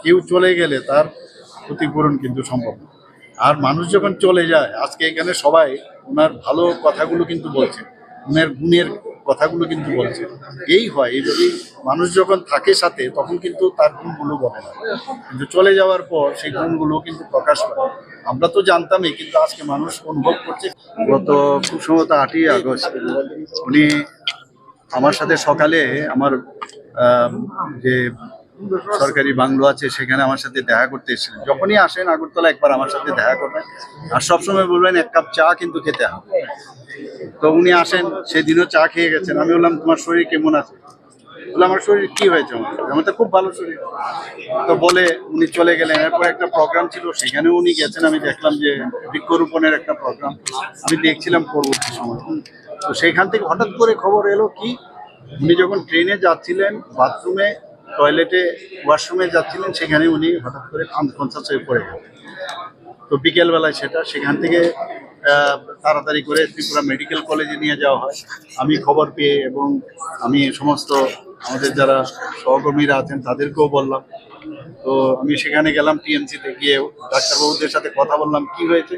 কেউ চলে গেলে তার ক্ষতিপূরণ কিন্তু সম্ভব না। আর মানুষ যখন চলে যায়, আজকে এখানে সবাই ওনার ভালো কথাগুলো কিন্তু বলছে, ওনার গুণের কথাগুলো কিন্তু বলছে। এই হয় এইভাবেই মানুষ যখন থাকে সাথে তখন কিন্তু তার গুণগুলো বলে না, কিন্তু চলে যাওয়ার পর সেই গুণগুলো কিন্তু প্রকাশ পায়। আমরা তো জানতামই, কিন্তু আজকে মানুষ অনুভব করছে। গত খুব সম্ভবত 8ই আগস্ট উনি আমার সাথে সকালে আমার যে সরকারি বাংলো আছে সেখানে আমার সাথে দেখা করতে এসেছিলেন। যখনই আসেন আগরতলা একবার আমার সাথে দেখা করবেন, আর সবসময় বলবেন এক কাপ চা কিন্তু খেতে হবে। তো উনি আসেন, সেদিনও চা খেয়ে গেছেন। আমি বললাম তোমার শরীর কেমন আছে? বলে আমার শরীর কি হয়েছে? আমার তো খুব ভালো শরীর। তো বলে উনি চলে গেলেন। এরপর একটা প্রোগ্রাম ছিল, সেখানেও উনি গেছেন। আমি দেখলাম যে বৃক্ষরোপণের একটা প্রোগ্রাম, আমি দেখছিলাম পরবর্তী সময়। তো সেইখান থেকে হঠাৎ করে খবর এলো কি, উনি যখন ট্রেনে যাচ্ছিলেন, বাথরুমে, টয়লেটে, ওয়াশরুমে যাচ্ছিলেন, সেখানে উনি হঠাৎ করে আনকনসাস হয়ে পড়ে গেলেন। তো বিকেলবেলায় সেখান থেকে তাড়াতাড়ি করে ত্রিপুরা মেডিকেল কলেজে নিয়ে যাওয়া হয়। আমি খবর পেয়ে এবং আমি সমস্ত আমাদের যারা সহকর্মীরা আছেন তাদেরকেও বললাম। তো আমি সেখানে গেলাম, টিএমসিতে গিয়ে ডাক্তারবাবুদের সাথে কথা বললাম কি হয়েছে।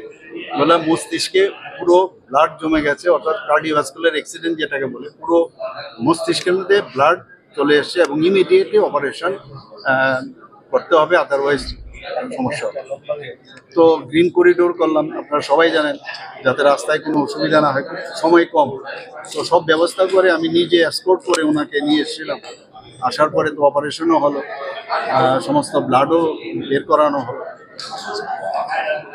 বললাম মস্তিষ্কে পুরো ব্লাড জমে গেছে, অর্থাৎ কার্ডিওভাস্কুলার অ্যাক্সিডেন্ট যেটাকে বলে, পুরো মস্তিষ্কের মধ্যে ব্লাড চলে এসছে এবং ইমিডিয়েটলি অপারেশন করতে হবে, আদারওয়াইজ সমস্যা হবে। তো গ্রিন করিডোর করলাম, আপনারা সবাই জানেন, যাতে রাস্তায় কোনো অসুবিধা না হয়, সময় কম। তো সব ব্যবস্থা করে আমি নিজে এসকর্ট করে ওনাকে নিয়ে এসেছিলাম। আসার পরে তো অপারেশনও হলো, সমস্ত ব্লাডও বের করানো হলো।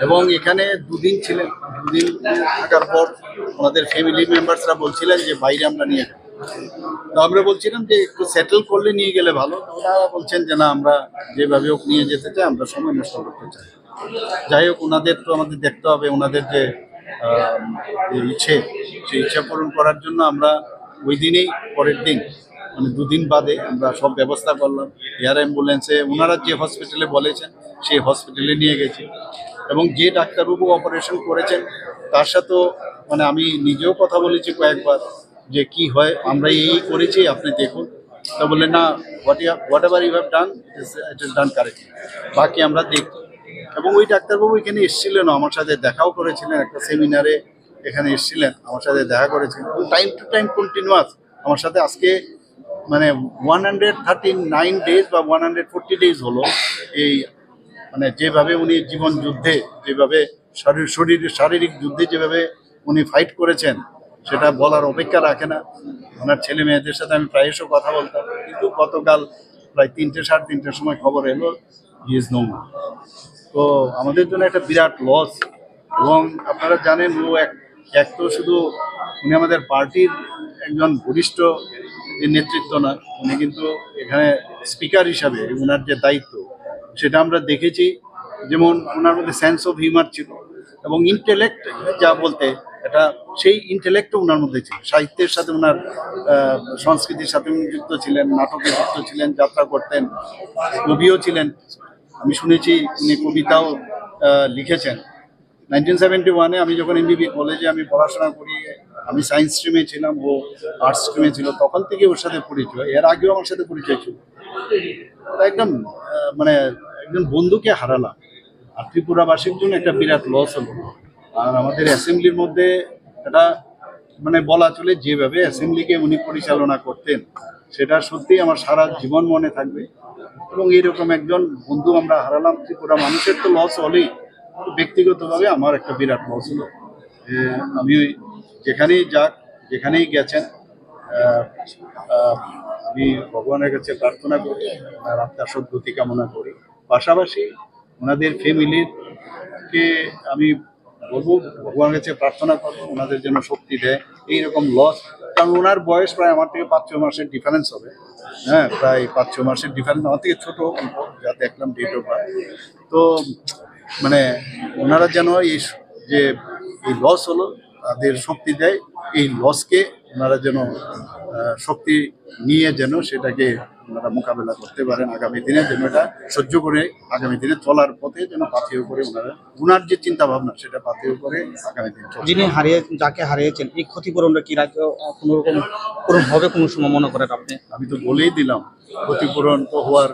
এবং এখানে 2 দিন ছিলেন। 2 দিন থাকার পর ওনাদের ফ্যামিলি মেম্বার্সরা বলছিলেন যে বাইরে আমরা নিয়ে যাবো। তো আমরা বলছিলাম যে একটু সেটেল করলে নিয়ে গেলে ভালো। ওনারা বলছেন যে না, আমরা যেভাবে হোক নিয়ে যেতে চাই, আমরা সময় নষ্ট করতে চাই। যাই হোক, ওনাদের তো আমাদের দেখতে হবে, ওনাদের যে ইচ্ছে, সেই ইচ্ছা পূরণ করার জন্য আমরা ওই দিনেই, পরের দিন মানে 2 দিন বাদে আমরা সব ব্যবস্থা করলাম। এয়ার অ্যাম্বুলেন্সে ওনারা যে হসপিটালে বলেছেন সেই হসপিটালে নিয়ে গেছি। এবং যে ডাক্তারবাবু অপারেশন করেছেন তার সাথেও মানে আমি নিজেও কথা বলেছি কয়েকবার যে কি হয়, আমরা এই করেছি, আপনি দেখুন। তো বললেন না, whatever you have done it is done correctly, বাকি আমরা দেখব। এবং ওই ডাক্তারবাবু এখানে এসেছিলেন, আমার সাথে দেখাও করেছিলেন, একটা সেমিনারে এখানে এসেছিলেন, আমার সাথে দেখা করেছিলেন টাইম টু টাইম কন্টিনিউয়াস আমার সাথে। আজকে মানে 139 ডেজ বা 140 ডেজ হলো এই, মানে যেভাবে উনি জীবন যুদ্ধে, যেভাবে শারীরিক যুদ্ধে যেভাবে উনি ফাইট করেছেন, সেটা বলার অপেক্ষা রাখে না। ওনার ছেলে মেয়েদের সাথে আমি প্রায়শই কথা বলতাম, কিন্তু গতকাল প্রায় 3টে 3:30টার সময় খবর এলো হি ইজ নো মোর। তো আমাদের জন্য একটা বিরাট লস। এবং আপনারা জানেন, ও এক তো শুধু উনি আমাদের পার্টির একজন বরিষ্ঠ যে নেতৃত্ব না, উনি কিন্তু এখানে স্পিকার হিসাবে ওনার যে দায়িত্ব সেটা আমরা দেখেছি। যেমন ওনার মধ্যে সেন্স অফ হিউমার ছিল এবং ইন্টেলেক্ট যা বলতে, এটা সেই ইন্টেলেক্টও ওনার মধ্যে ছিল। সাহিত্যের সাথে ওনার সংস্কৃতির সাথে উনি যুক্ত ছিলেন, নাটকে যুক্ত ছিলেন, যাত্রা করতেন, কবিও ছিলেন। আমি শুনেছি উনি কবিতাও লিখেছেন। 1971-এ আমি যখন এমবিবি কলেজে আমি পড়াশোনা করি, আমি সায়েন্স স্ট্রিমে ছিলাম, ও আর্টস স্ট্রিমে ছিল, তখন থেকে ওর সাথে পরিচয়। এর আগেও আমার সাথে পরিচয় ছিল। একদম মানে একজন বন্ধুকে হারালাম, আর ত্রিপুরাবাসীর জন্য একটা বিরাট লস হলো। আর আমাদের অ্যাসেম্বলির মধ্যে এটা মানে বলা চলে, যেভাবে অ্যাসেম্বলিকে উনি পরিচালনা করতেন সেটা সত্যি আমার সারা জীবন মনে থাকবে। এবং এইরকম একজন বন্ধু আমরা হারালাম। ত্রিপুরা মানুষের তো লস হলেই, ব্যক্তিগতভাবে আমার একটা বিরাট লস হলো। আমি যেখানেই যাক, যেখানেই গেছেন, আমি ভগবানের কাছে প্রার্থনা করি, আর আত্মার সদ্গতি কামনা করি। পাশাপাশি ওনাদের ফ্যামিলিকে আমি বলবো, ভগবানের কাছে প্রার্থনা করবো ওনাদের জন্য শক্তি দেয়। এইরকম লস, কারণ ওনার বয়স প্রায় আমার থেকে 5-6 মাসের ডিফারেন্স হবে। হ্যাঁ, প্রায় 5-6 মাসের ডিফারেন্স, আমার থেকে ছোটো যা দেখলাম ডেট অফ বার্থ। তো মানে ওনারা যেন যে এই লস হলো তাদের শক্তি দেয়, এই লসকে ওনারা যেন শক্তি নিয়ে যেন সেটাকে ওনারা মোকাবেলা করতে পারেন আগামী দিনে, যেন এটা সহ্য করে আগামী দিনে চলার পথে যেন পাথেয় করে ওনার যে চিন্তা ভাবনা সেটা পাথেয় করে আগামী দিন। যিনি যাকে হারিয়েছেন, এই ক্ষতিপূরণটা কি রাজ্য কোনোরকম পূরণ হবে কোনো সময় মনে করেন আপনি? আমি তো বলেই দিলাম, ক্ষতিপূরণ তো হওয়ার